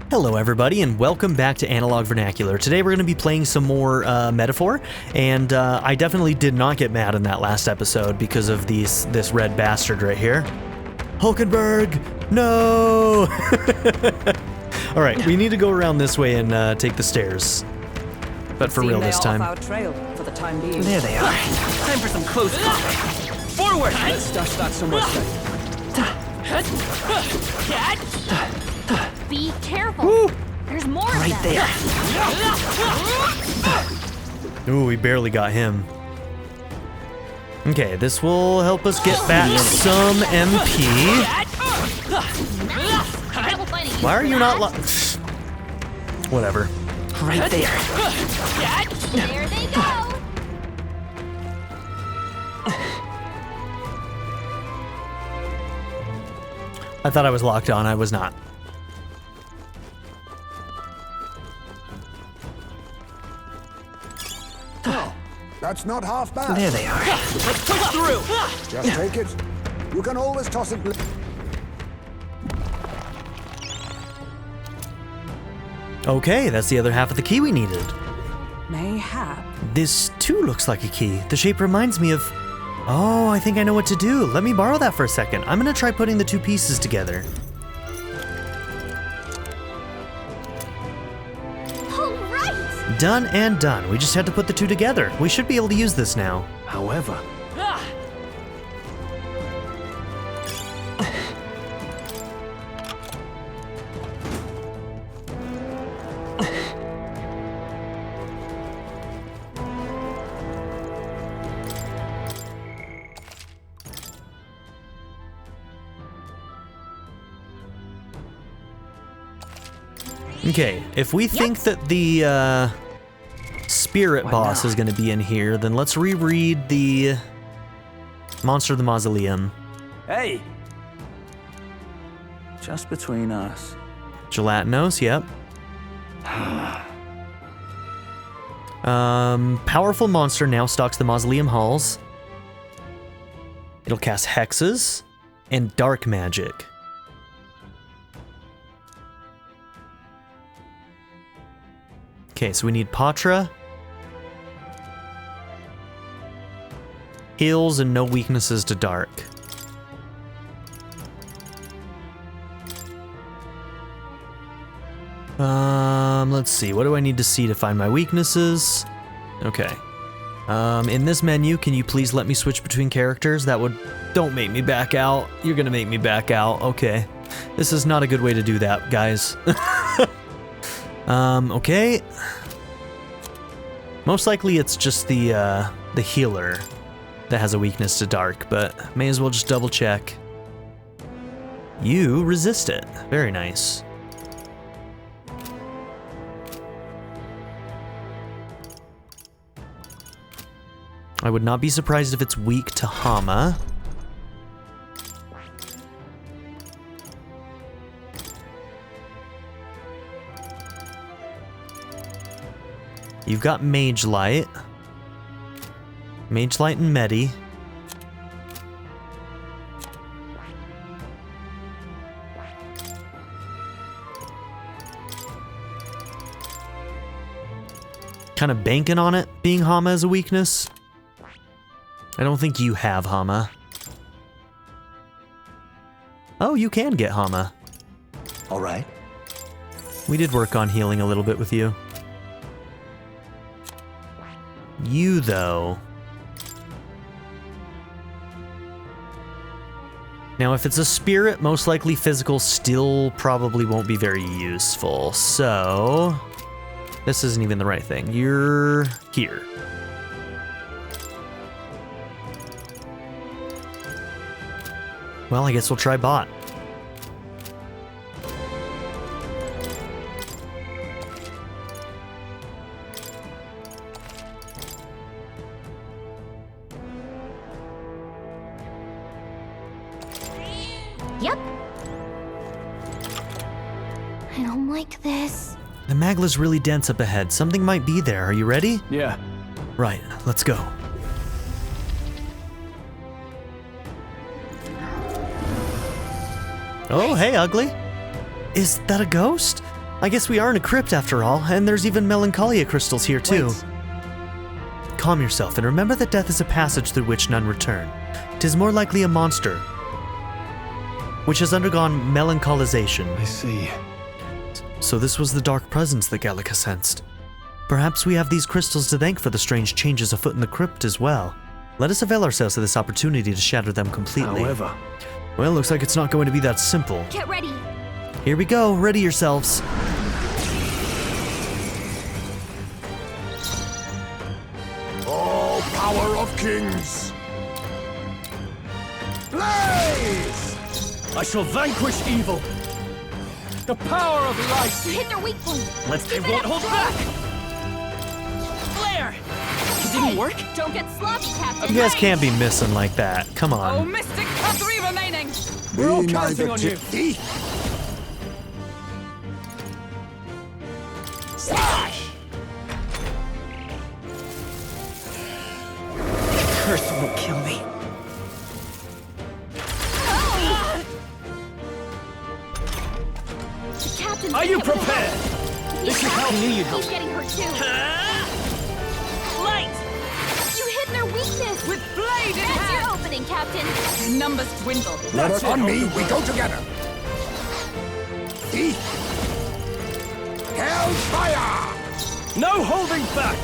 Hello everybody and welcome back to Analog Vernacular. Today we're going to be playing some more Metaphor, and I definitely did not get mad in that last episode because of this red bastard right here. Hulkenberg! No! Alright, we need to go around this way and take the stairs. But for real this time. Off our trail for the time being. There they are. Time for some close combat. Forward! Let's stash that somewhere safe. Be careful. Woo. There's more Right of them. there. Ooh, we barely got him. Okay, this will help us get back some MP. Why are you not Whatever. Right there. There they go. I thought I was locked on, I was not. That's not half bad. There they are. Let's push through. Just take it. You can always toss it. Okay, that's the other half of the key we needed. Mayhap. This too looks like a key. The shape reminds me of... Oh, I think I know what to do. Let me borrow that for a second. I'm gonna try putting the two pieces together. All right. Done and done. We just had to put the two together. We should be able to use this now. However, Okay, if we think that the spirit What boss now? is going to be in here, then let's reread the Monster of the Mausoleum. hey. Just between us. Gelatinos, yep. Powerful monster now stalks the mausoleum halls. It'll cast hexes and dark magic. Okay, so we need Patra. Heals and no weaknesses to dark. Let's see. What do I need to see to find my weaknesses? Okay. In this menu, can you please let me switch between characters? That would... Don't make me back out. You're gonna make me back out. Okay. This is not a good way to do that, guys. Okay. Most likely it's just the healer that has a weakness to dark, but may as well just double check. You resist it. Very nice. I would not be surprised if it's weak to Hama. You've got Mage Light. Mage Light and Medi. Kind of banking on it being Hama as a weakness. I don't think you have Hama. Oh, you can get Hama. All right. We did work on healing a little bit with you. You, though. Now, if it's a spirit, most likely physical still probably won't be very useful. So, this isn't even the right thing. You're here. Well, I guess we'll try bot. Yep. I don't like this. The Magla's really dense up ahead. Something might be there. Are you ready? Yeah. Right, let's go. Oh, hey, ugly. Is that a ghost? I guess we are in a crypt after all, and there's even melancholia crystals here too. Wait. Calm yourself and remember that death is a passage through which none return. 'Tis more likely a monster, which has undergone melancholization. I see. So this was the dark presence that Gallica sensed. Perhaps we have these crystals to thank for the strange changes afoot in the crypt as well. Let us avail ourselves of this opportunity to shatter them completely. However, Well, looks like it's not going to be that simple. Get ready. Here we go, ready yourselves. Oh, power of kings! Blaze! I shall vanquish evil. The power of light. You hit their weak point. Let's Keep they it won't up hold strong. back. Flare. It didn't work. Don't get sloppy, Captain. You guys can't be missing like that. Come Oh, on. Mystic has 3 remaining. We're all Be counting neither on you. tipsy. Slash! Curse won't kill me. The captain's Are been you hit with a prepared? hit. This He's is how hurt. me you help. He's getting hurt too. Light. You hit their weakness. With blade in That's your hand. opening, Captain. Numbers dwindle. Let us That's on it. me, we go together. Eat! Hellfire! No holding back.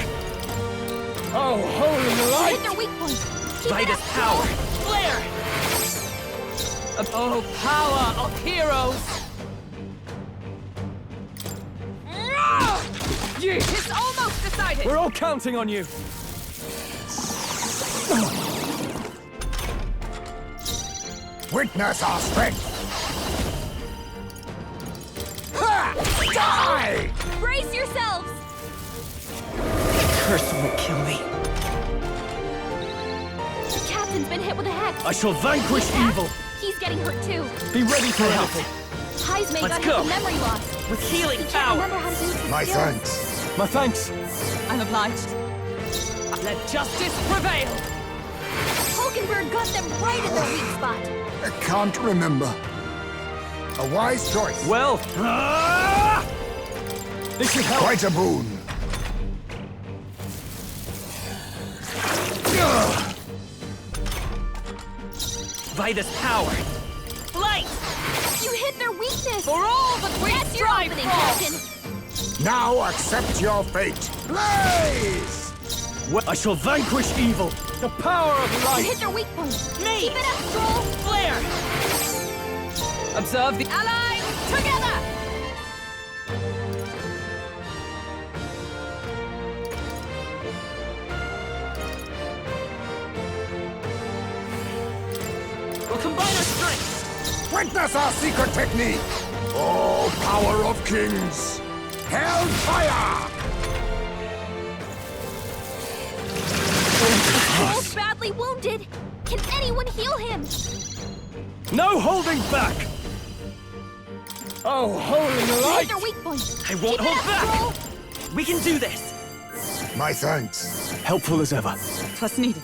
Oh, holy You light. hit their weak point. Keep it Vitus up, power. Joel. Flare. Oh, power of heroes. It's almost decided. We're all counting on you. Witness our strength! Ha! Die! Brace yourselves. Curse won't kill me. The captain's been hit with a hex. I shall vanquish He's evil. He's getting hurt too. Be ready for anything. Heisman Let's got hit go. with memory loss. With healing He can't power. remember how to use his My skills. thanks. My thanks. I'm obliged. Let justice prevail. Hulkenberg got them right in their weak spot. I can't remember. A wise choice. Well. This should help. Quite a boon. Vitus power. Light. You hit their weakness. For all that we That's your strive opening, for. Captain. Now accept your fate. Blaze! Well, I shall vanquish evil. The power of You light. hit their weak point. Me. Keep it up, Stroll. Flare. Observe the allies together. We'll combine our strengths. Witness our secret technique. Oh, power of kings. Hellfire! Stroll's badly wounded. Can anyone heal him? No holding back. Oh, holy You hit light. their weak point. I won't Keep it hold up, back. Stroll. We can do this. My thanks. Helpful as ever. Twas needed.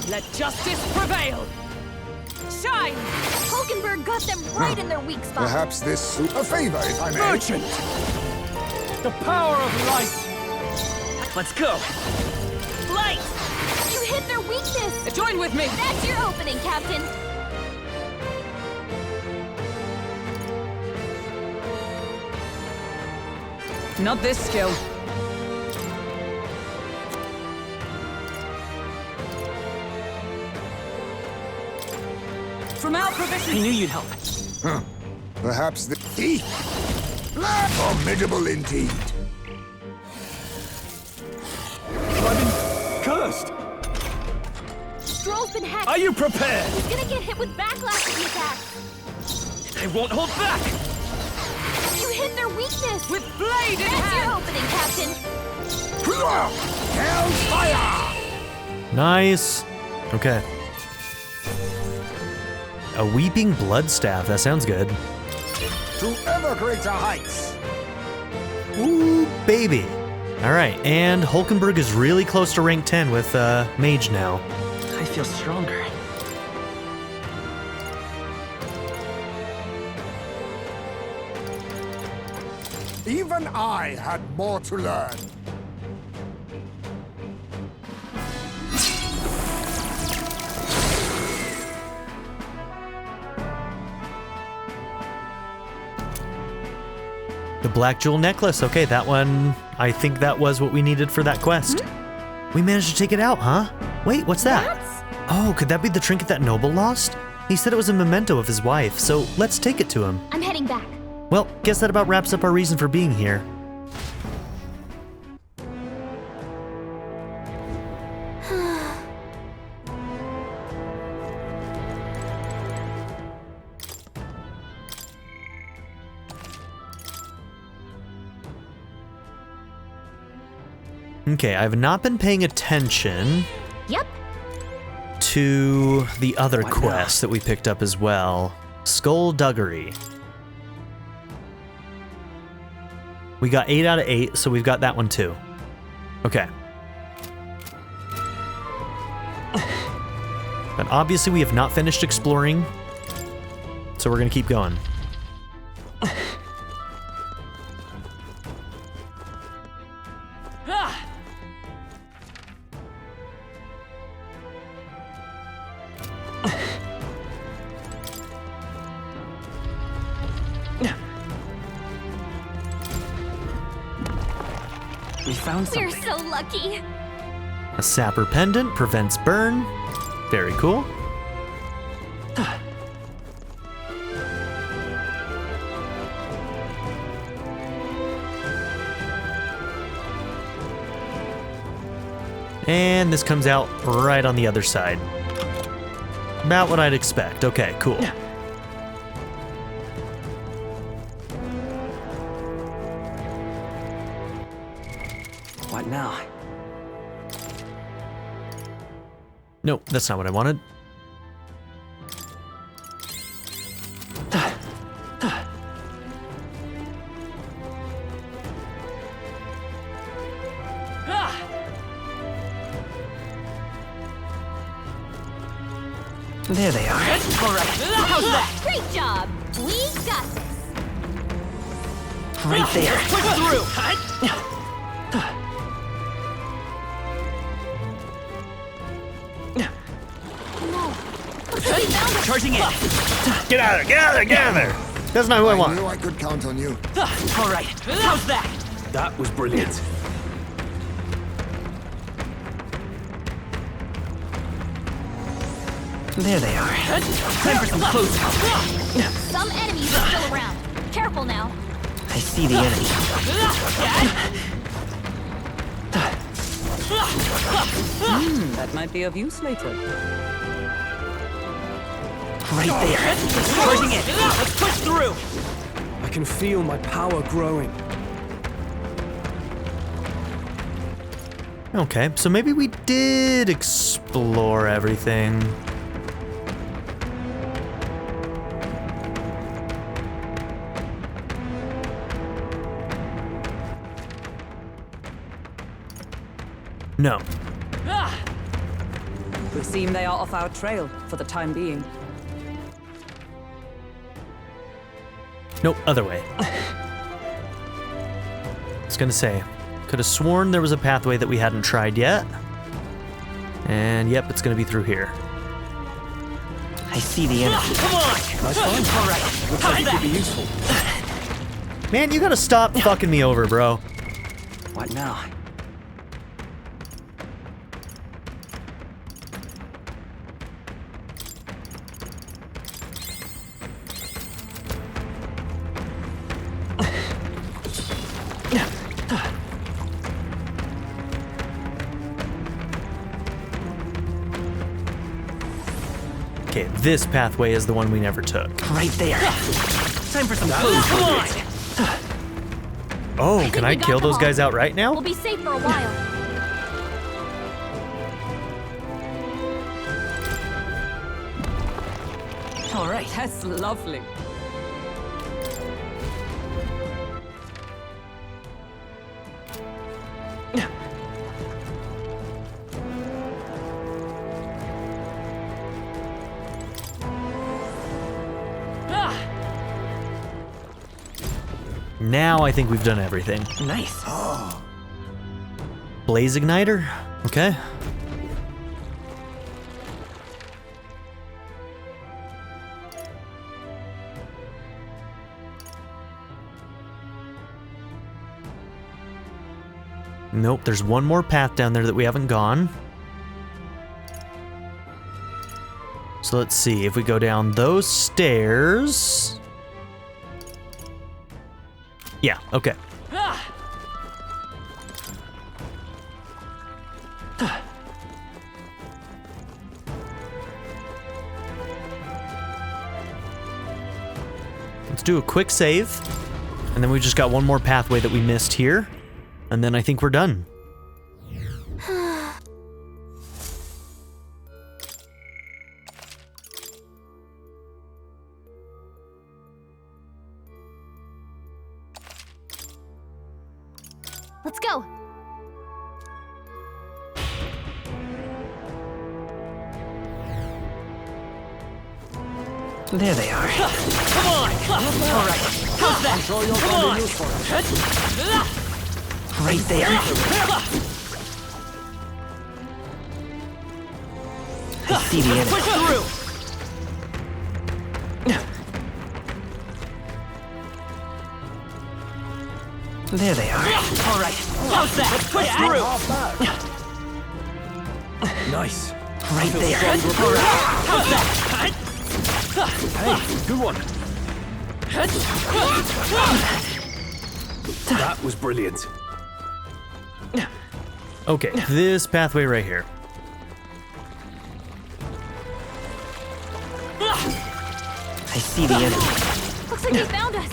Let justice prevail. Shine. Hulkenberg got them right in their weak spot. Perhaps this suit a favor, if I may. Merchant. The power of light. Let's go. Light. You hit their weakness. Join with me. That's your opening, Captain. Not this skill. From our I provision. knew you'd help. Perhaps the... Eat! Formidable indeed. I've been cursed. Stroll's been hacked. Are you prepared? He's gonna get hit with backlash of the attack. I won't hold back. You hit their weakness. With blade in That's your hand. opening, Captain. Hellfire! Nice. Okay. A weeping blood staff. That sounds good. To ever greater heights. Ooh, baby. All right, and Hulkenberg is really close to rank 10 with Mage now. I feel stronger. Even I had more to learn. The Black Jewel Necklace. Okay, that one, I think that was what we needed for that quest. We managed to take it out, huh? Wait, what's that? Oh, could that be the trinket that Noble lost? He said it was a memento of his wife, so let's take it to him. I'm heading back. Well, guess that about wraps up our reason for being here. Okay, I've not been paying attention Yep. to the other quest that we picked up as well. Diggery. We got 8 out of 8, so we've got that one too. Okay. But obviously we have not finished exploring, so we're gonna keep going. We found We're something. so lucky. A sapper pendant prevents burn. Very cool. And this comes out right on the other side. About what I'd expect. Okay, cool. What now? Nope, that's not what I wanted. There they are. All right. How's that? Great job. We got this. Right there. Push through. Charging in. Get out of there! Get out of there! Get out of there! That's not who I I want. knew I could count on you. All right. How's that? That was brilliant. There they are. Time for some close up. Some enemies are still around. Careful now. I see the enemy. That might be of use later. Right there. Charging in. Let's push through. I can feel my power growing. Okay, so maybe we did explore everything. No. Would seem they are off our trail for the time being. Nope, other way. I was gonna say, could have sworn there was a pathway that we hadn't tried yet. And yep, it's gonna be through here. I see the enemy. Come on! Nice find. All right. Looks like it could be useful. Man, you gotta stop fucking me over, bro. What now? Okay, this pathway is the one we never took. Right there. Time for some close. Come on. Oh, can we I got kill them those all. guys outright We'll now? be safe for a while. All right, that's lovely. Now I think we've done everything. Nice. Blaze igniter? Okay. Nope, there's one more path down there that we haven't gone. So let's see, if we go down those stairs... Yeah, okay. Let's do a quick save. And then we just got one more pathway that we missed here. And then I think we're done. Let's go. There they are. Come on! All right. How's that? I'm sure you'll Come find on! a use for it. Right there. I see the enemy. Push through! There they are. All right. How's that? Push through! Half bad. Nice. Right there. All right. How's that? Hey, good one. That was brilliant. Okay, this pathway right here. I see the enemy. Looks like they found us.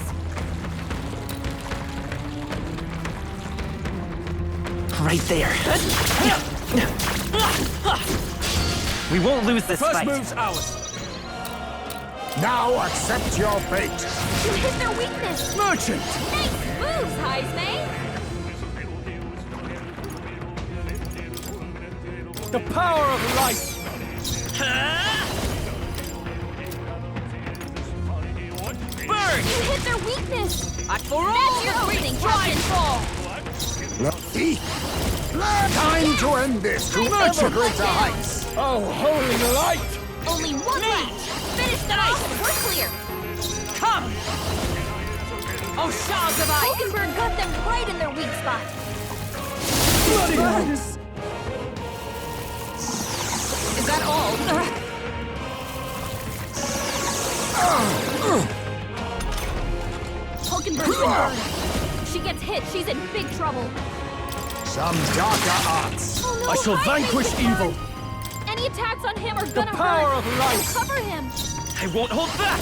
Right there. We won't lose this First fight. move's ours. Now accept your fate. You hit their weakness. Merchant! Nice moves, Heisman. The power of light! Burn! You hit their weakness. For all That's your the opening, weak Captain. Thief! Time to end this to ever greater heights. Oh, holy light! Only one left. Finish them off and we're clear. Come! Oh, shards of ice! Hulkenberg got them right in their weak spot. Bloody hell! Is that all? Hulkenberg's been burned. If she gets hit, she's in big trouble. Some darker arts. Oh no, I shall Heisman's vanquish been evil. burned. Any attacks on him are The gonna power hurt. of light. So cover him. I won't hold back!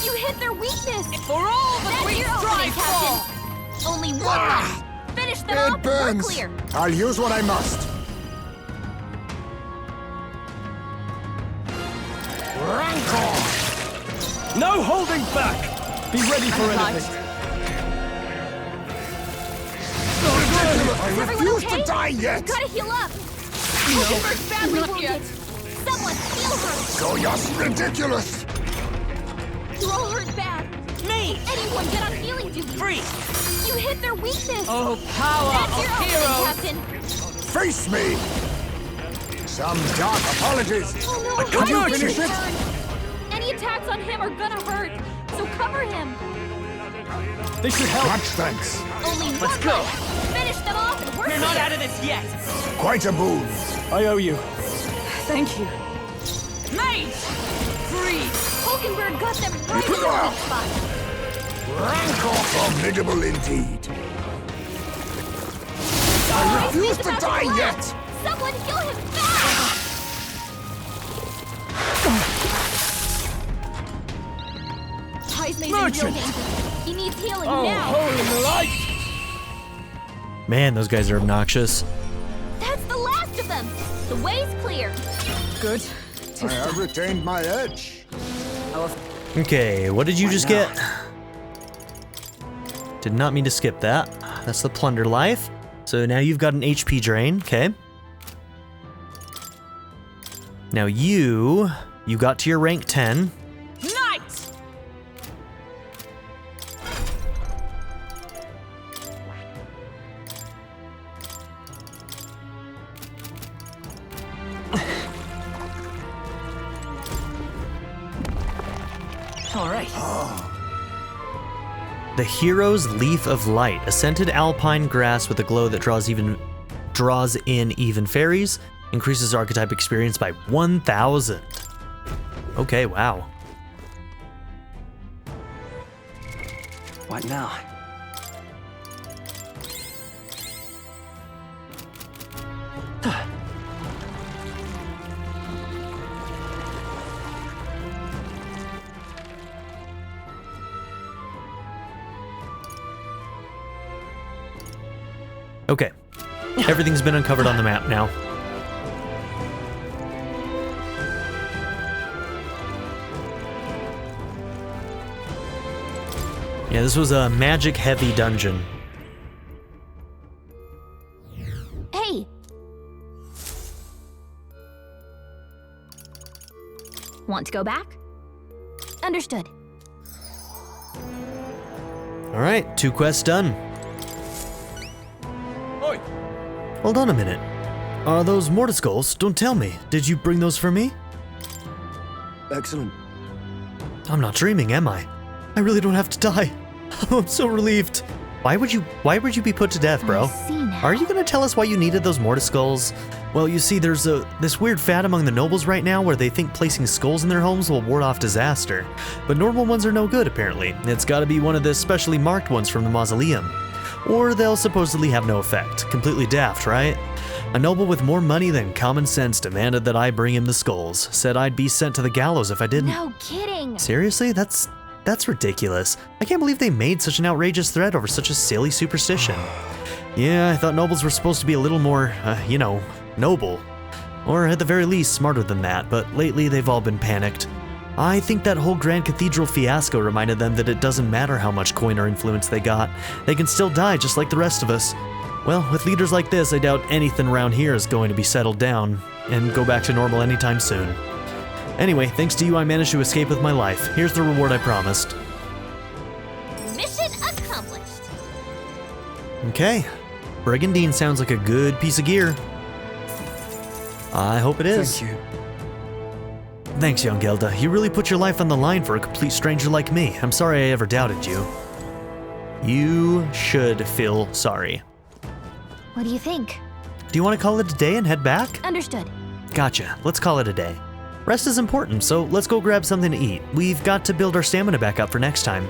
You hit their weakness. For all the That's we your opening, strive for! Captain. Only one left. Finish them off It and we're burns. clear. I'll use what I must. Rancor! No holding back! Be ready for anything. I Is everyone refuse okay? to die yet! You gotta heal up. Hulkenberg's badly not wounded. yet. Someone heal her. So you're ridiculous! You're all hurt bad. Me! Anyone get on healing duty. Free! You hit their weakness. Oh, power That's your of opening, heroes! Captain. Face me! Some dark apologies! Oh no, Could you Hulkenberg's finish it? burned. Any attacks on him are gonna hurt. So cover him. This should help. Much thanks. Only Let's one go. left. Finish them off and we're You're not clear. out of this yet! Quite a boon. I owe you. Thank you. Mate! Free! Hulkenberg got them right in their weak spot. Rancor formidable indeed. I Heisman's refuse to about die collapse. yet! Someone heal him fast. Heisman's in real Merchant. danger. He needs healing Oh, now. holy light! Man, those guys are obnoxious. That's the last of them. The way's clear. Good. I have retained my edge. Okay, what did you just get? Did not mean to skip that. That's the plunder life. So now you've got an HP drain, okay. Now you got to your rank 10. Knight! The Hero's Leaf of Light, a scented alpine grass with a glow that draws in even fairies, increases archetype experience by 1,000. Okay, wow. What now? Okay. Everything's been uncovered on the map now. Yeah, this was a magic-heavy dungeon. Hey! Want to go back? Understood. Alright, 2 quests done. Oi! Hold on a minute. Are those mortar skulls? Don't tell me. Did you bring those for me? Excellent. I'm not dreaming, am I? I really don't have to die. I'm so relieved. Why would you be put to death, bro? I see now. Are you gonna tell us why you needed those mortar skulls? Well, you see, there's this weird fad among the nobles right now where they think placing skulls in their homes will ward off disaster. But normal ones are no good, apparently. It's gotta be one of the specially marked ones from the mausoleum. Or they'll supposedly have no effect. Completely daft, right? A noble with more money than common sense demanded that I bring him the skulls. Said I'd be sent to the gallows if I didn't. No kidding. Seriously? That's ridiculous. I can't believe they made such an outrageous threat over such a silly superstition. Yeah, I thought nobles were supposed to be a little more, noble. Or at the very least, smarter than that, but lately they've all been panicked. I think that whole Grand Cathedral fiasco reminded them that it doesn't matter how much coin or influence they got. They can still die just like the rest of us. Well, with leaders like this, I doubt anything around here is going to be settled down and go back to normal anytime soon. Anyway, thanks to you, I managed to escape with my life. Here's the reward I promised. Mission accomplished. Okay. Brigandine sounds like a good piece of gear. I hope it is. Thank you. Thanks, young Gelda. You really put your life on the line for a complete stranger like me. I'm sorry I ever doubted you. You should feel sorry. What do you think? Do you want to call it a day and head back? Understood. Gotcha. Let's call it a day. Rest is important, so let's go grab something to eat. We've got to build our stamina back up for next time.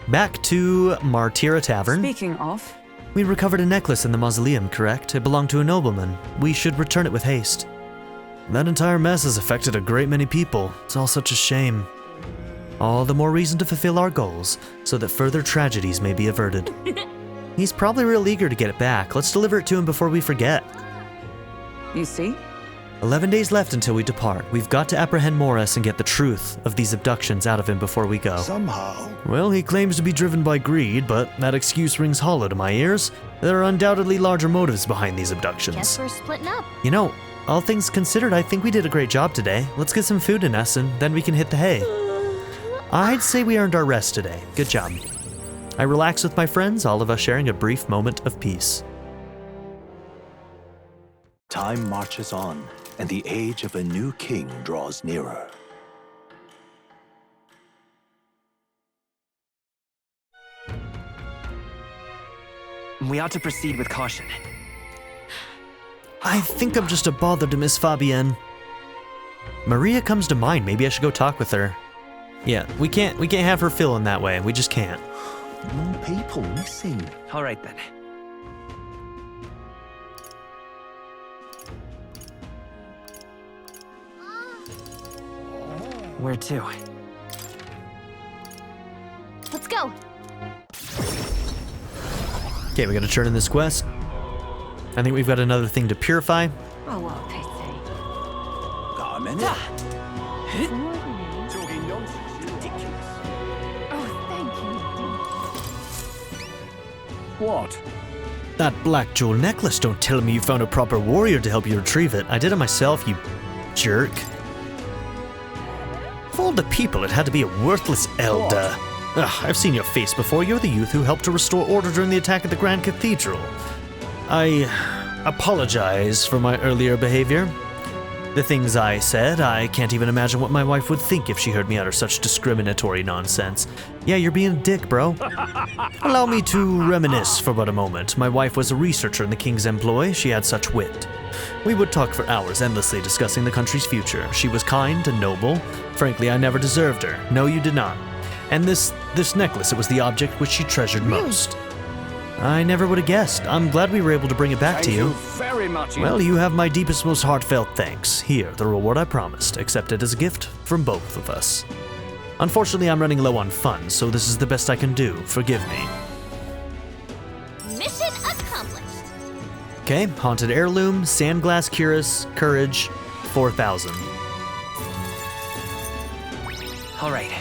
Back to Martira Tavern. Speaking of, We recovered a necklace in the mausoleum, correct? It belonged to a nobleman. We should return it with haste. That entire mess has affected a great many people. It's all such a shame. All the more reason to fulfill our goals, so that further tragedies may be averted. He's probably real eager to get it back. Let's deliver it to him before we forget. you see? 11 days left until we depart. We've got to apprehend Morris and get the truth of these abductions out of him before we go. Somehow. Well, he claims to be driven by greed, but that excuse rings hollow to my ears. There are undoubtedly larger motives behind these abductions. Guess we're splitting up. You know, all things considered, I think we did a great job today. Let's get some food in us, and then we can hit the hay. I'd say we earned our rest today. Good job. I relax with my friends, all of us sharing a brief moment of peace. Time marches on, and the age of a new king draws nearer. We ought to proceed with caution. I think I'm just a bother to Miss Fabienne. Maria comes to mind. Maybe I should go talk with her. Yeah, we can't have her feeling that way. We just can't. More people missing. All right then. Where to? Let's go. Okay, we gotta turn in this quest. I think we've got another thing to purify. Oh, well, pity. Got a minute? Talking nonsense. Ridiculous. Oh, thank you. What? That black jewel necklace, don't tell me you found a proper warrior to help you retrieve it. I did it myself, you jerk. Of all the people, it had to be a worthless elder. Ugh, I've seen your face before. You're the youth who helped to restore order during the attack at the Grand Cathedral. I apologize for my earlier behavior. The things I said, I can't even imagine what my wife would think if she heard me utter such discriminatory nonsense. Yeah, you're being a dick, bro. Allow me to reminisce for but a moment. My wife was a researcher in the king's employ. She had such wit. We would talk for hours, endlessly discussing the country's future. She was kind and noble. Frankly, I never deserved her. No, you did not. And this necklace, it was the object which she treasured most. I never would have guessed. I'm glad we were able to bring it back to you. Very much. Well, you have my deepest, most heartfelt thanks. Here, the reward I promised, accepted as a gift from both of us. Unfortunately, I'm running low on funds, so this is the best I can do. Forgive me. Mission accomplished. Okay, Haunted Heirloom, Sandglass Cuirass, Courage, 4,000. All right.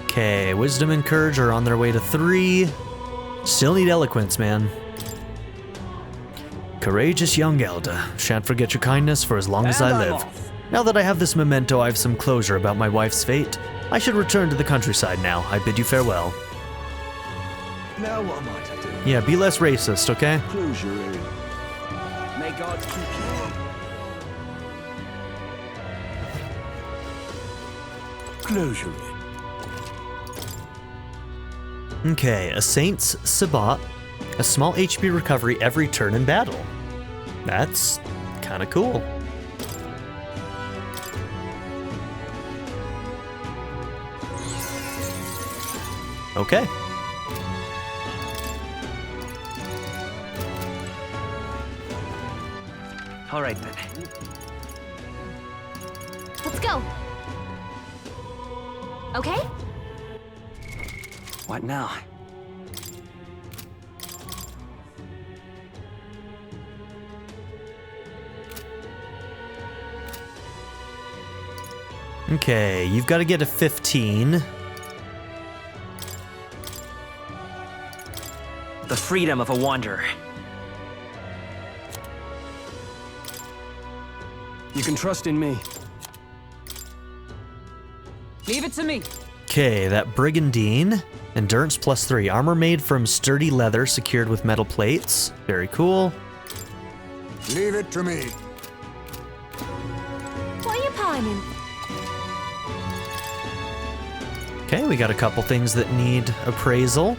Okay, Wisdom and Courage are on their way to 3. Still need Eloquence, man. Courageous young elder. Shan't forget your kindness for as long as I live. Now that I have this memento, I have some closure about my wife's fate. I should return to the countryside now. I bid you farewell. Now what am I to do? Yeah, be less racist, okay? Closure in. May God keep you. Closure in. Okay, a Saint's Sabbat. A small HP recovery every turn in battle. That's kind of cool. Okay. All right then. Let's go. Okay? What now? Okay, you've got to get a 15. The freedom of a wanderer. You can trust in me. Leave it to me. Okay, that Brigandine. Endurance +3. Armor made from sturdy leather secured with metal plates. Very cool. Leave it to me. What are you pining? Okay, we got a couple things that need appraisal.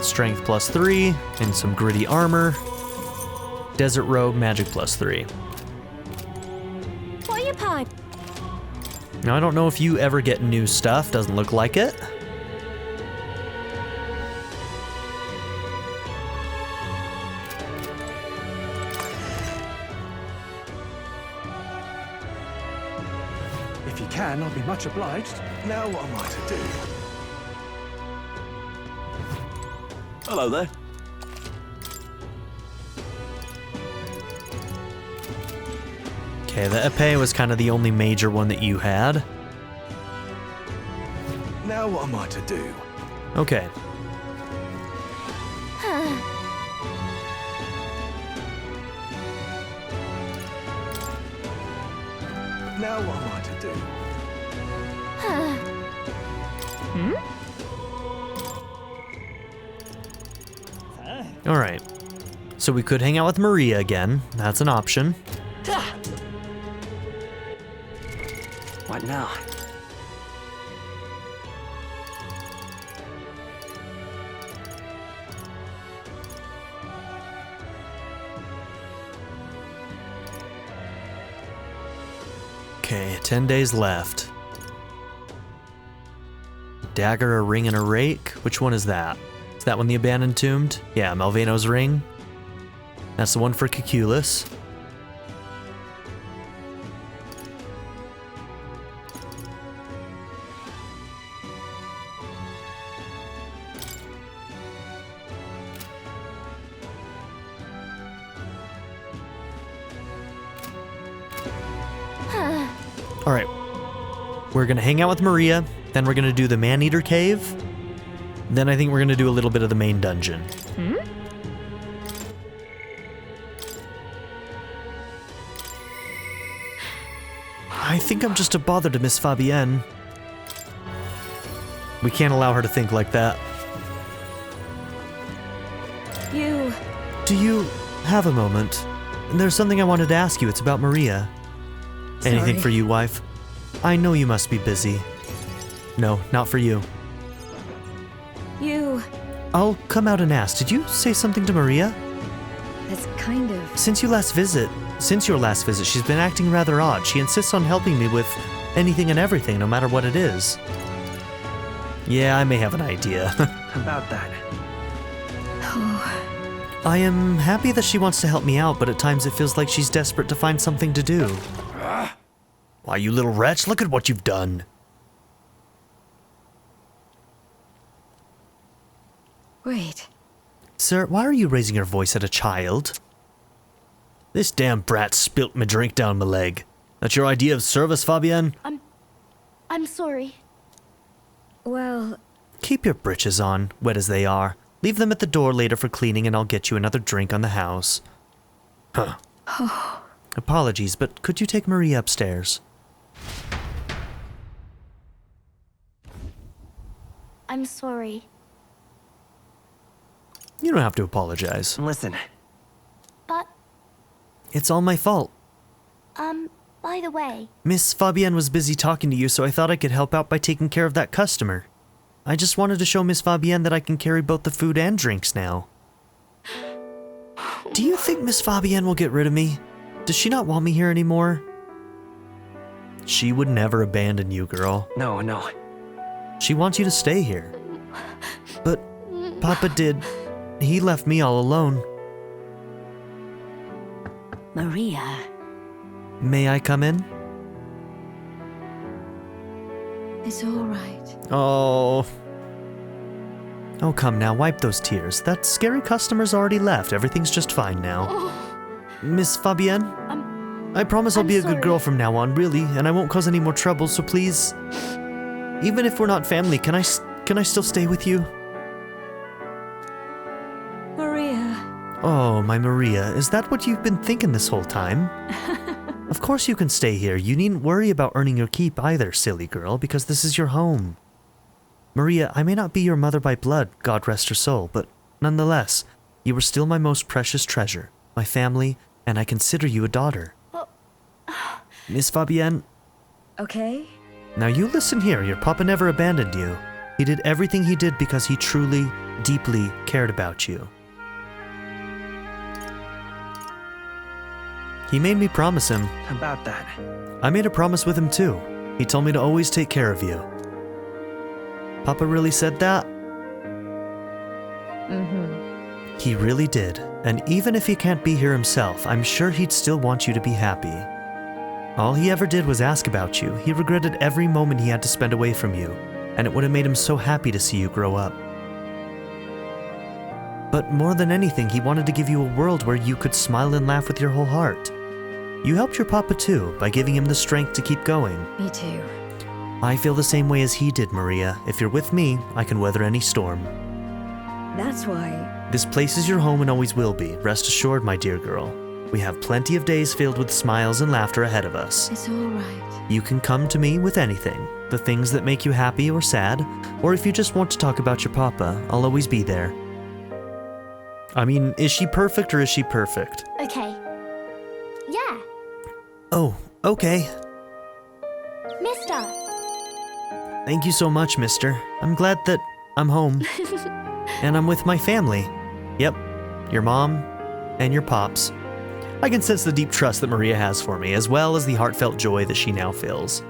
Strength +3 and some gritty armor. Desert Robe, magic +3. What are you pining? Now, I don't know if you ever get new stuff. Doesn't look like it. If you can, I'll be much obliged. Now what am I to do? Hello there. Okay, the epee was kind of the only major one that you had. Now what am I to do? Okay. Now what am I to do? All right. So we could hang out with Maria again. That's an option. What now? Okay, 10 days left. Dagger, a ring, and a rake. Which one is that? Is that one the abandoned tombed? Yeah, Malvino's ring. That's the one for Caculus. All right. We're going to hang out with Maria. Then we're going to do the Man-Eater Cave. Then I think we're going to do a little bit of the main dungeon. I think I'm just a bother to Miss Fabienne. We can't allow her to think like that. Do you have a moment? There's something I wanted to ask you. It's about Maria. Anything for you, wife? I know you must be busy. No, not for you. I'll come out and ask. Did you say something to Maria? That's kind of... Since your last visit, she's been acting rather odd. She insists on helping me with anything and everything, no matter what it is. Yeah, I may have an idea. About that. I am happy that she wants to help me out, but at times it feels like she's desperate to find something to do. Why, you little wretch, look at what you've done. Wait. Sir, why are you raising your voice at a child? This damn brat spilt my drink down my leg. That's your idea of service, Fabienne? I'm sorry. Well... Keep your britches on, wet as they are. Leave them at the door later for cleaning and I'll get you another drink on the house. Huh. Apologies, but could you take Maria upstairs? I'm sorry. You don't have to apologize. Listen, But, It's all my fault. by the way... Miss Fabienne was busy talking to you, so I thought I could help out by taking care of that customer. I just wanted to show Miss Fabienne that I can carry both the food and drinks now. Do you think Miss Fabienne will get rid of me? Does she not want me here anymore? She would never abandon you, girl. no. She wants you to stay here. But Papa did. He left me all alone. Maria. May I come in? It's all right. Oh. Oh, come now, wipe those tears. That scary customer's already left. Everything's just fine now. Miss Fabienne? I promise I'll be a good girl from now on, really, and I won't cause any more trouble, so please... Even if we're not family, can I still stay with you? Maria. Oh, my Maria, is that what you've been thinking this whole time? Of course you can stay here. You needn't worry about earning your keep either, silly girl, because this is your home. Maria, I may not be your mother by blood, God rest her soul, but nonetheless, you are still my most precious treasure, my family, and I consider you a daughter. Miss Fabienne? Okay. Now you listen here, your papa never abandoned you. He did everything he did because he truly, deeply cared about you. He made me promise him. About that. I made a promise with him too. He told me to always take care of you. Papa really said that? Mm-hmm. He really did. And even if he can't be here himself, I'm sure he'd still want you to be happy. All he ever did was ask about you. He regretted every moment he had to spend away from you, and it would have made him so happy to see you grow up. But more than anything, he wanted to give you a world where you could smile and laugh with your whole heart. You helped your papa too, by giving him the strength to keep going. Me too. I feel the same way as he did, Maria. If you're with me, I can weather any storm. That's why... This place is your home and always will be. Rest assured, my dear girl. We have plenty of days filled with smiles and laughter ahead of us. It's all right. You can come to me with anything. The things that make you happy or sad, or if you just want to talk about your papa, I'll always be there. I mean, is she perfect or is she perfect? Okay. Yeah. Oh, okay. Mister. Thank you so much, mister. I'm glad that I'm home. And I'm with my family. Yep, your mom and your pops. I can sense the deep trust that Maria has for me, as well as the heartfelt joy that she now feels.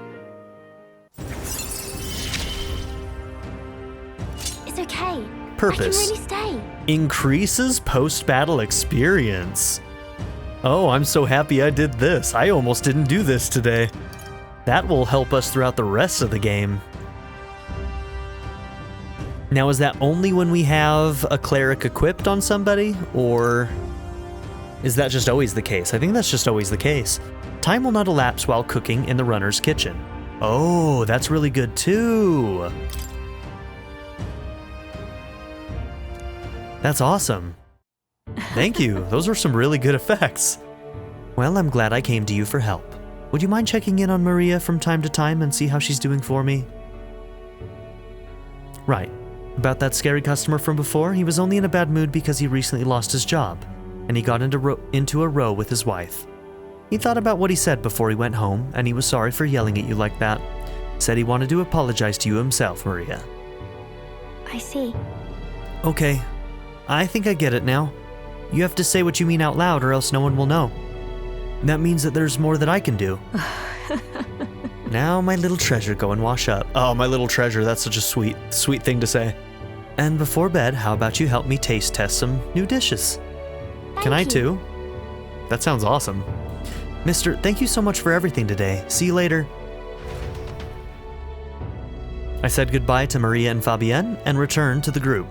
It's okay. Purpose. I can really stay. Increases post-battle experience. Oh, I'm so happy I did this. I almost didn't do this today. That will help us throughout the rest of the game. Now, is that only when we have a cleric equipped on somebody, or is that just always the case? I think that's just always the case. Time will not elapse while cooking in the runner's kitchen. Oh, that's really good too. That's awesome. Thank you. Those are some really good effects. Well, I'm glad I came to you for help. Would you mind checking in on Maria from time to time and see how she's doing for me? Right. About that scary customer from before, he was only in a bad mood because he recently lost his job, and he got into a row with his wife. He thought about what he said before he went home, and he was sorry for yelling at you like that. Said he wanted to apologize to you himself, Maria. I see. Okay, I think I get it now. You have to say what you mean out loud or else no one will know. That means that there's more that I can do. Now, my little treasure, go and wash up. Oh, my little treasure, that's such a sweet thing to say. And before bed, how about you help me taste test some new dishes? Can I too? That sounds awesome. Mister, thank you so much for everything today. See you later. I said goodbye to Maria and Fabienne and returned to the group.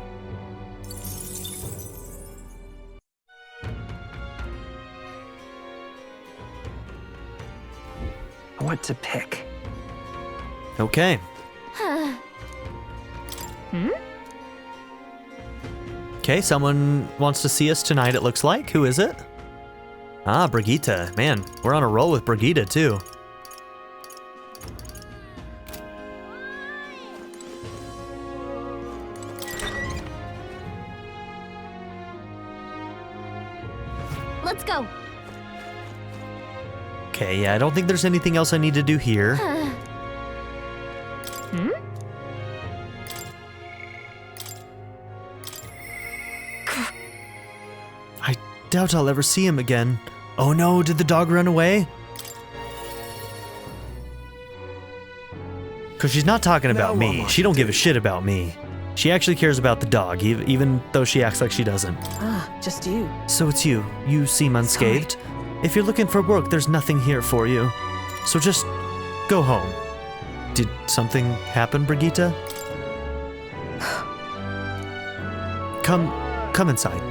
What to pick? Okay. Okay, someone wants to see us tonight, it looks like. Who is it? Ah, Brigita. Man, we're on a roll with Brigita, too. Let's go. Okay, yeah, I don't think there's anything else I need to do here. I doubt I'll ever see him again. Oh no, did the dog run away? Because she's not talking about me. She don't give a shit about me. She actually cares about the dog, even though she acts like she doesn't. Ah, just you. So it's you. You seem unscathed. If you're looking for work, there's nothing here for you. So just go home. Did something happen, Brigita? Come inside.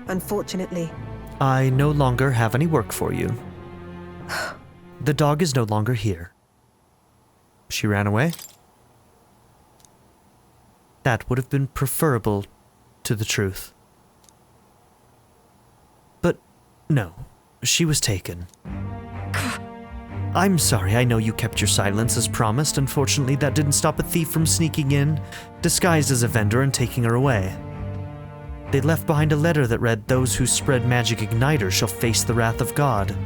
Unfortunately. I no longer have any work for you. The dog is no longer here. She ran away? That would have been preferable to the truth. But no, she was taken. I'm sorry, I know you kept your silence as promised. Unfortunately, that didn't stop a thief from sneaking in, disguised as a vendor, and taking her away. They left behind a letter that read, "Those who spread magic igniter shall face the wrath of God."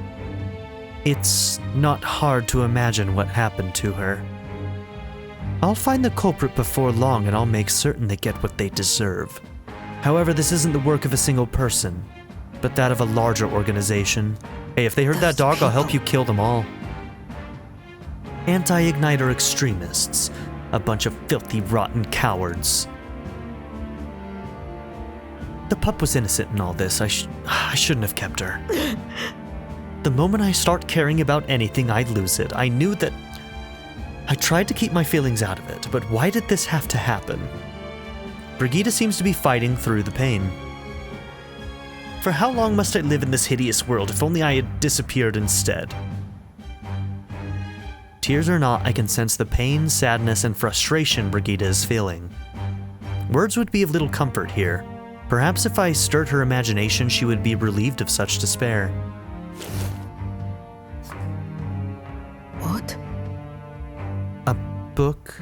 It's not hard to imagine what happened to her. I'll find the culprit before long, and I'll make certain they get what they deserve. However, this isn't the work of a single person, but that of a larger organization. Hey, if they hurt that dog, I'll help you kill them all. Anti-igniter extremists. A bunch of filthy, rotten cowards. The pup was innocent in all this. I shouldn't have kept her. The moment I start caring about anything, I lose it. I knew that... I tried to keep my feelings out of it, but why did this have to happen? Brigita seems to be fighting through the pain. For how long must I live in this hideous world? If only I had disappeared instead. Tears or not, I can sense the pain, sadness, and frustration Brigita is feeling. Words would be of little comfort here. Perhaps if I stirred her imagination, she would be relieved of such despair. What? A book?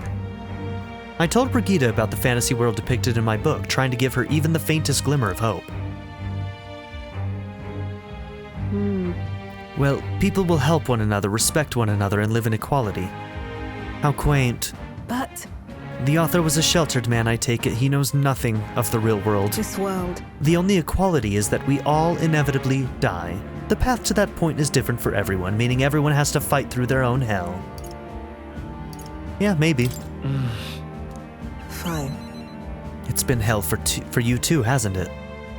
I told Brigita about the fantasy world depicted in my book, trying to give her even the faintest glimmer of hope. Well, people will help one another, respect one another, and live in equality. How quaint. But... The author was a sheltered man, I take it. He knows nothing of the real world. this world... The only equality is that we all inevitably die. The path to that point is different for everyone, meaning everyone has to fight through their own hell. Yeah, maybe. Fine. It's been hell for you too, hasn't it?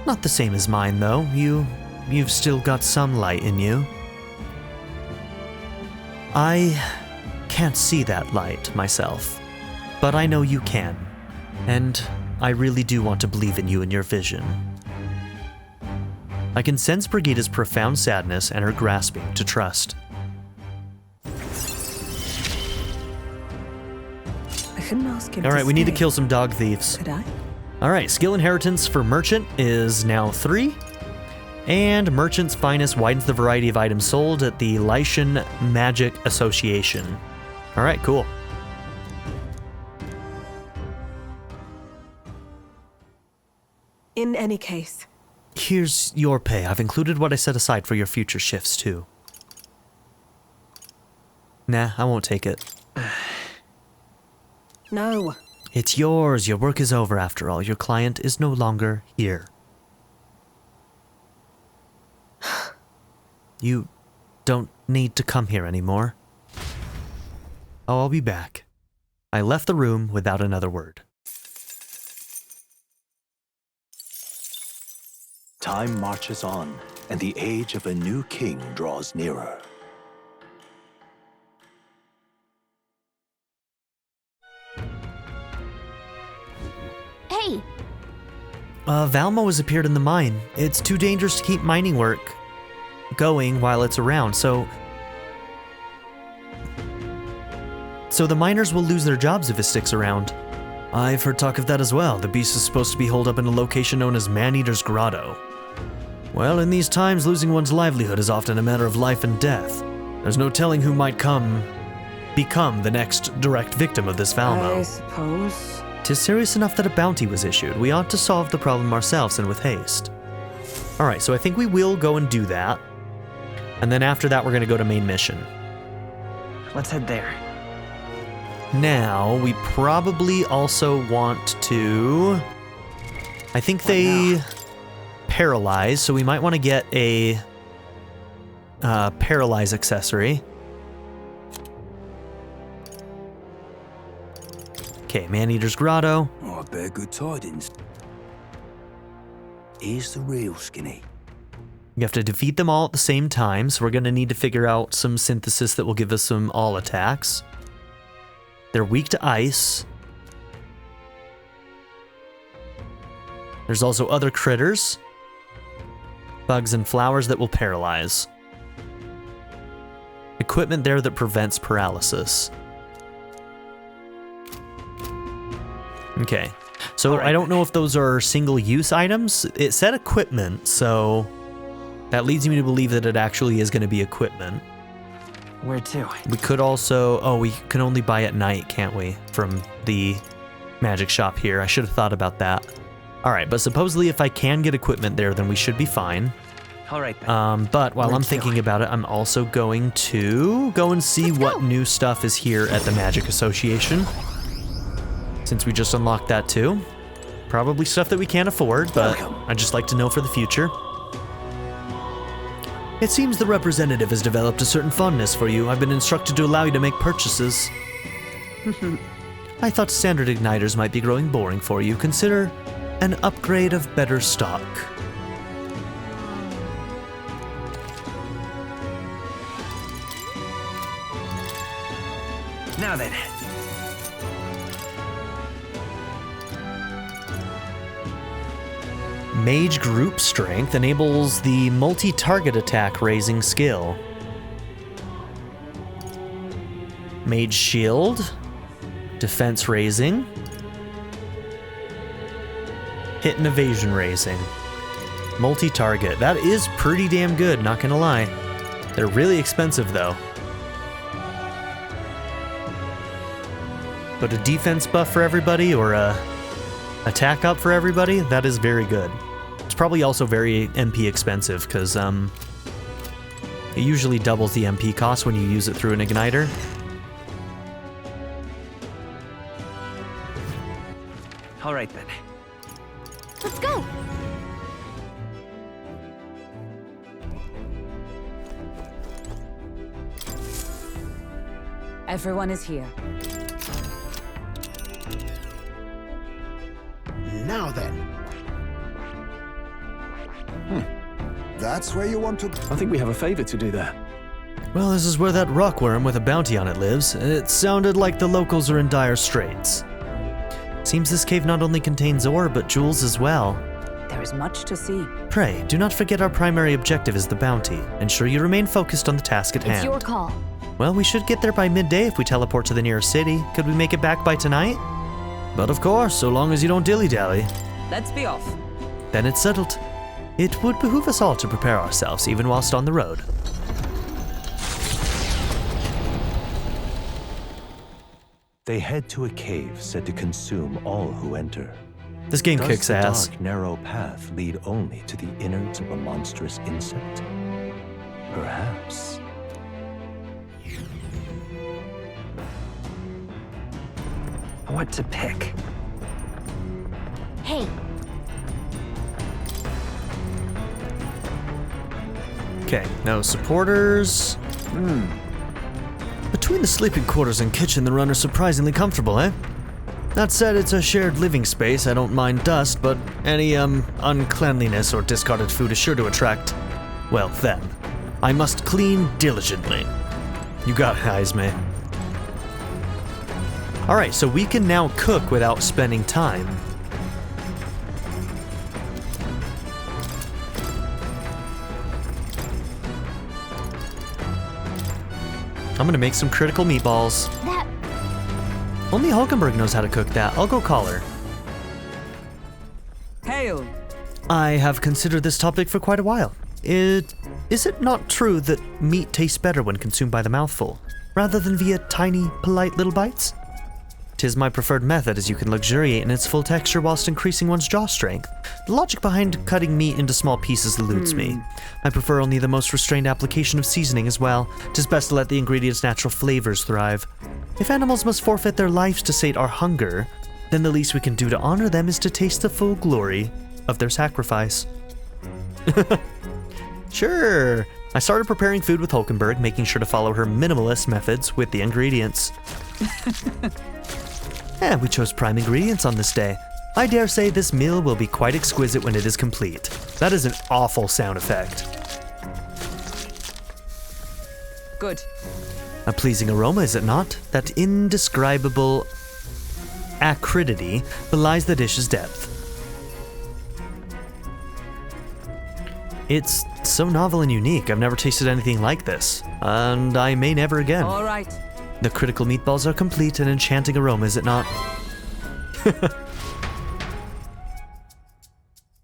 Not the same as mine, though. You've still got some light in you. I can't see that light myself, but I know you can, and I really do want to believe in you and your vision. I can sense Brigita's profound sadness and her grasping to trust. I couldn't ask him. Alright, we need to kill some dog thieves. Could I? Alright, skill inheritance for merchant is now 3. And Merchant's Finest widens the variety of items sold at the Lycian Magic Association. All right, cool. In any case, Here's your pay. I've included what I set aside for your future shifts, too. Nah, I won't take it. no. It's yours. Your work is over after all. Your client is no longer here. You don't need to come here anymore. Oh, I'll be back. I left the room without another word. Time marches on, and the age of a new king draws nearer. Hey, Valmo has appeared in the mine. It's too dangerous to keep mining work going while it's around, so the miners will lose their jobs if it sticks around. I've heard talk of that as well. The beast is supposed to be holed up in a location known as Man-Eater's Grotto. Well, in these times, losing one's livelihood is often a matter of life and death. There's no telling who might become the next direct victim of this Valmo. I suppose. 'Tis serious enough that a bounty was issued. We ought to solve the problem ourselves and with haste. Alright, so I think we will go and do that. And then after that, we're going to go to main mission. Let's head there. Now, we probably also want to... I think they paralyze, so we might want to get a paralyze accessory. Okay, Man-Eater's Grotto. Oh, I bear good tidings. Here's the real skinny. You have to defeat them all at the same time, so we're going to need to figure out some synthesis that will give us some all attacks. They're weak to ice. There's also other critters, bugs and flowers that will paralyze. Equipment there that prevents paralysis. Okay, so I don't know if those are single-use items. It said equipment, so that leads me to believe that it actually is going to be equipment. Where to? We could also... Oh, we can only buy at night, can't we? From the magic shop here. I should have thought about that. Alright, but supposedly if I can get equipment there, then we should be fine. Alright then. But while I'm thinking about it, I'm also going to go and see what new stuff is here at the Magic Association. Since we just unlocked that too. Probably stuff that we can't afford, but I'd just like to know for the future. It seems the representative has developed a certain fondness for you. I've been instructed to allow you to make purchases. I thought standard igniters might be growing boring for you. Consider an upgrade of better stock. Now then. Mage Group Strength enables the multi-target attack raising skill. Mage Shield, defense raising, hit and evasion raising. Multi-target, that is pretty damn good, not gonna lie. They're really expensive though. But a defense buff for everybody or a attack up for everybody, that is very good. It's probably also very MP expensive because it usually doubles the MP cost when you use it through an igniter. All right then. let's go. Everyone is here. Now then. That's where you want to... I think we have a favor to do there. Well, this is where that rockworm with a bounty on it lives. It sounded like the locals are in dire straits. Seems this cave not only contains ore, but jewels as well. There is much to see. Pray, do not forget our primary objective is the bounty. Ensure you remain focused on the task at hand. It's your call. Well, we should get there by midday if we teleport to the nearest city. Could we make it back by tonight? But of course, so long as you don't dilly-dally. Let's be off. Then it's settled. It would behoove us all to prepare ourselves, even whilst on the road. They head to a cave said to consume all who enter. This game Does kicks the ass. dark, narrow path lead only to the innards of a monstrous insect? Perhaps. What to pick? Hey, Okay, no supporters. Between the sleeping quarters and kitchen, the run are surprisingly comfortable, eh? That said, it's a shared living space. I don't mind dust, but any, uncleanliness or discarded food is sure to attract, well, them. I must clean diligently. You got it, Esme. Alright, so we can now cook without spending time. I'm gonna make some critical meatballs. that Only Hulkenberg knows how to cook that. I'll go call her. Hail. I have considered this topic for quite a while. Is it not true that meat tastes better when consumed by the mouthful, rather than via tiny, polite little bites? 'Tis my preferred method, as you can luxuriate in its full texture whilst increasing one's jaw strength. The logic behind cutting meat into small pieces eludes me. I prefer only the most restrained application of seasoning as well. 'Tis best to let the ingredients' natural flavors thrive. If animals must forfeit their lives to sate our hunger, then the least we can do to honor them is to taste the full glory of their sacrifice. Sure. I started preparing food with Hulkenberg, making sure to follow her minimalist methods with the ingredients. We chose prime ingredients on this day. I dare say this meal will be quite exquisite when it is complete. That is an awful sound effect. Good. A pleasing aroma, is it not? That indescribable acridity belies the dish's depth. It's so novel and unique. I've never tasted anything like this, and I may never again. All right. The critical meatballs are complete, an enchanting aroma, is it not?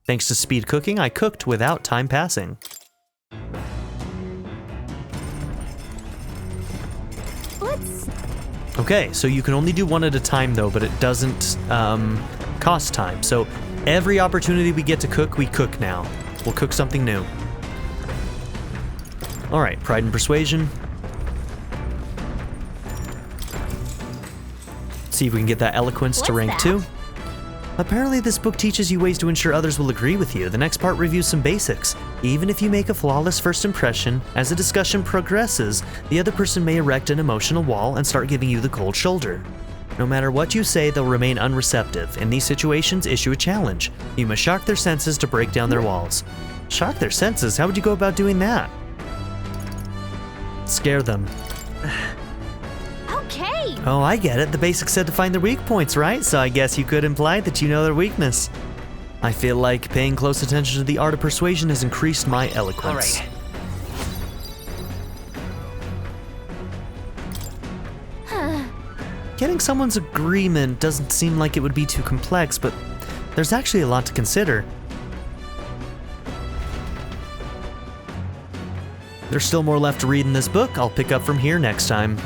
Thanks to speed cooking, I cooked without time passing. let's Okay, so you can only do one at a time though, but it doesn't cost time. So every opportunity we get to cook, we cook now. We'll cook something new. All right, Pride and Persuasion. See if we can get that Eloquence to What's rank that? 2. Apparently this book teaches you ways to ensure others will agree with you. The next part reviews some basics. Even if you make a flawless first impression, as the discussion progresses, the other person may erect an emotional wall and start giving you the cold shoulder. No matter what you say, they'll remain unreceptive. In these situations, issue a challenge. You must shock their senses to break down their walls. Shock their senses? How would you go about doing that? Scare them. okay. Oh, I get it. The basics said to find their weak points, right? So I guess you could imply that you know their weakness. I feel like paying close attention to the art of persuasion has increased my eloquence. All right. Getting someone's agreement doesn't seem like it would be too complex, but there's actually a lot to consider. There's still more left to read in this book. I'll pick up from here next time.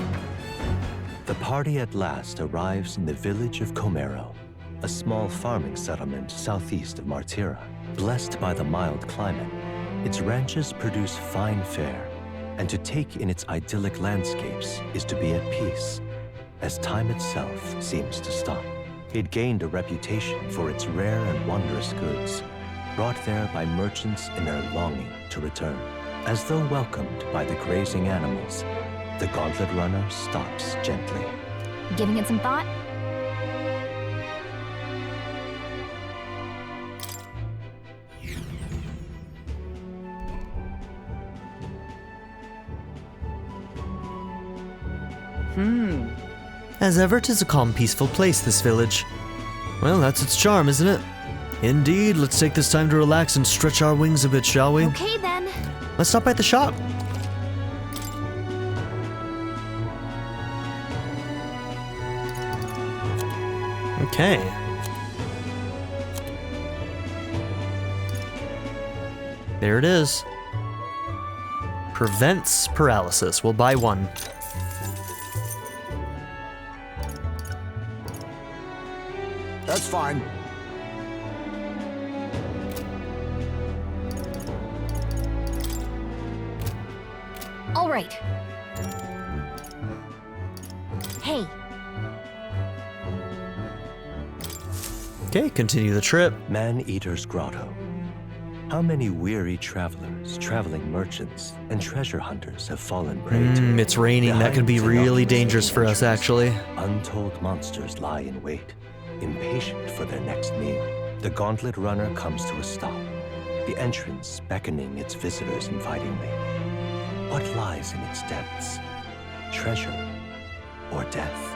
The party at last arrives in the village of Comero, a small farming settlement southeast of Martira. Blessed by the mild climate, its ranches produce fine fare, and to take in its idyllic landscapes is to be at peace, as time itself seems to stop. It gained a reputation for its rare and wondrous goods, brought there by merchants in their longing to return. As though welcomed by the grazing animals, the gauntlet runner stops gently. Giving it some thought? As ever, 'tis a calm, peaceful place, this village. Well, that's its charm, isn't it? Indeed, let's take this time to relax and stretch our wings a bit, shall we? Okay then. Let's stop by the shop. Okay. There it is. Prevents paralysis. We'll buy one. That's fine. All right. Hey, Okay, continue the trip. Man-Eater's Grotto. How many weary travelers, traveling merchants, and treasure hunters have fallen prey to it? It's raining. That could be Behind really innocuous dangerous for us, entrance, actually. Untold monsters lie in wait, impatient for their next meal. The gauntlet runner comes to a stop, the entrance beckoning its visitors invitingly. What lies in its depths? Treasure or death?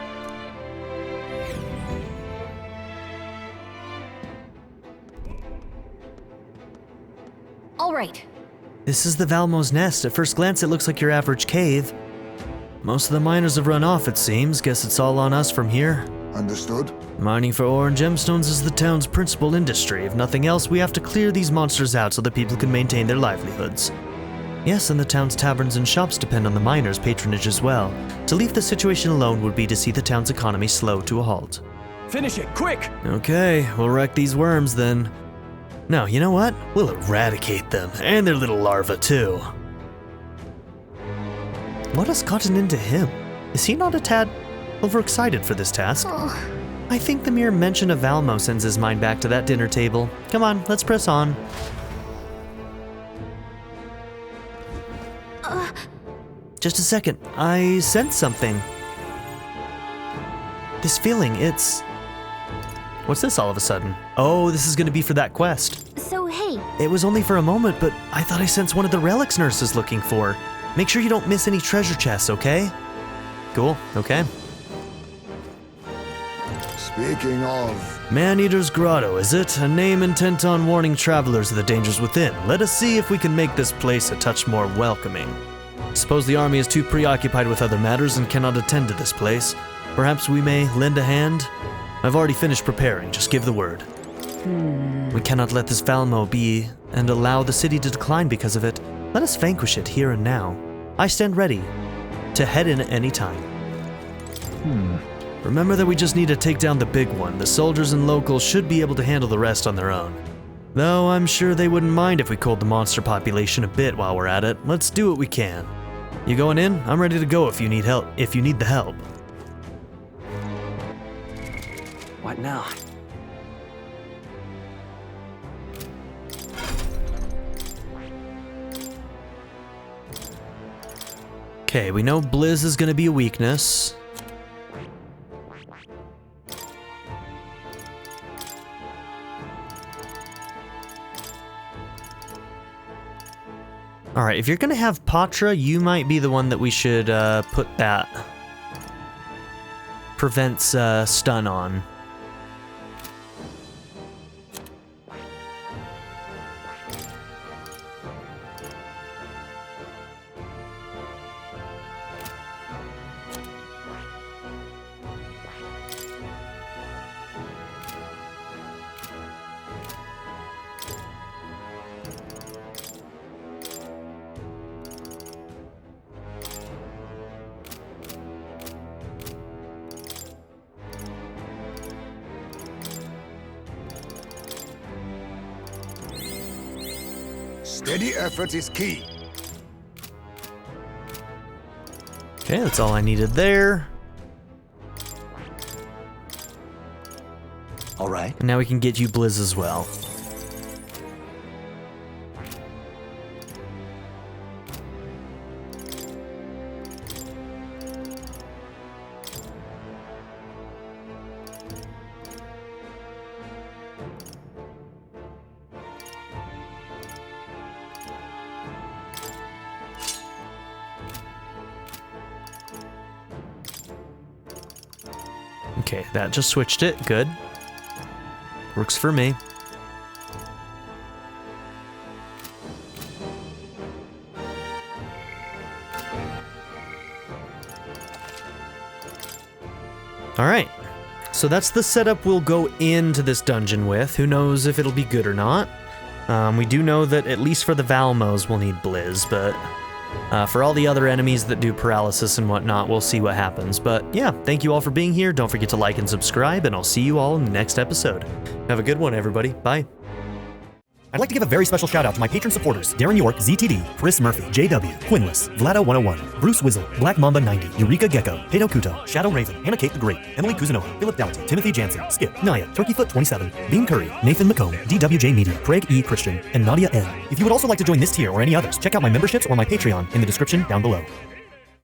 all right. This is the Valmo's Nest. At first glance, it looks like your average cave. Most of the miners have run off, it seems. Guess it's all on us from here. Understood? Mining for ore and gemstones is the town's principal industry. If nothing else, we have to clear these monsters out so that people can maintain their livelihoods. Yes, and the town's taverns and shops depend on the miners' patronage as well. To leave the situation alone would be to see the town's economy slow to a halt. Finish it, quick! Okay, we'll wreck these worms then. No, you know what? We'll eradicate them, and their little larvae too. What has gotten into him? Is he not a tad overexcited for this task? I think the mere mention of Valmo sends his mind back to that dinner table. Come on, let's press on. Just a second, I sense something. This feeling, it's... What's this all of a sudden? Oh, this is gonna be for that quest. So, hey, It was only for a moment, but I thought I sensed one of the relics Nurse is looking for. Make sure you don't miss any treasure chests, okay? Cool, okay. Speaking of... Man-Eater's Grotto, is it? A name intent on warning travelers of the dangers within. Let us see if we can make this place a touch more welcoming. Suppose the army is too preoccupied with other matters and cannot attend to this place. Perhaps we may lend a hand? I've already finished preparing, just give the word. We cannot let this Valmo be and allow the city to decline because of it. Let us vanquish it here and now. I stand ready to head in at any time. Remember that we just need to take down the big one. The soldiers and locals should be able to handle the rest on their own. Though I'm sure they wouldn't mind if we cooled the monster population a bit while we're at it. Let's do what we can. You going in? I'm ready to go if you need help. If you need the help. What now? Okay, we know Blizz is gonna be a weakness. Alright, if you're gonna have Patra, you might be the one that we should put that prevents stun on. Steady effort is key. Okay, that's all I needed there. All right. And now we can get you Blizz as well. Okay, that just switched it. Good. Works for me. Alright, so that's the setup we'll go into this dungeon with. Who knows if it'll be good or not. We do know that at least for the Valmos we'll need Blizz, but For all the other enemies that do paralysis and whatnot, we'll see what happens. But yeah, thank you all for being here. Don't forget to like and subscribe, and I'll see you all in the next episode. Have a good one, everybody. Bye. I'd like to give a very special shout out to my patron supporters: Darren York, ZTD, Chris Murphy, JW, Quinless, Vlado101, Bruce Wizzle, Black Mamba 90, Eureka Gecko, Pedo Kuto, Shadow Raven, Hannah Kate the Great, Emily Kuzanoa, Philip Doughty, Timothy Jansen, Skip, Naya, Turkeyfoot 27, Bean Curry, Nathan McComb, DWJ Media, Craig E. Christian, and Nadia N. If you would also like to join this tier or any others, check out my memberships or my Patreon in the description down below.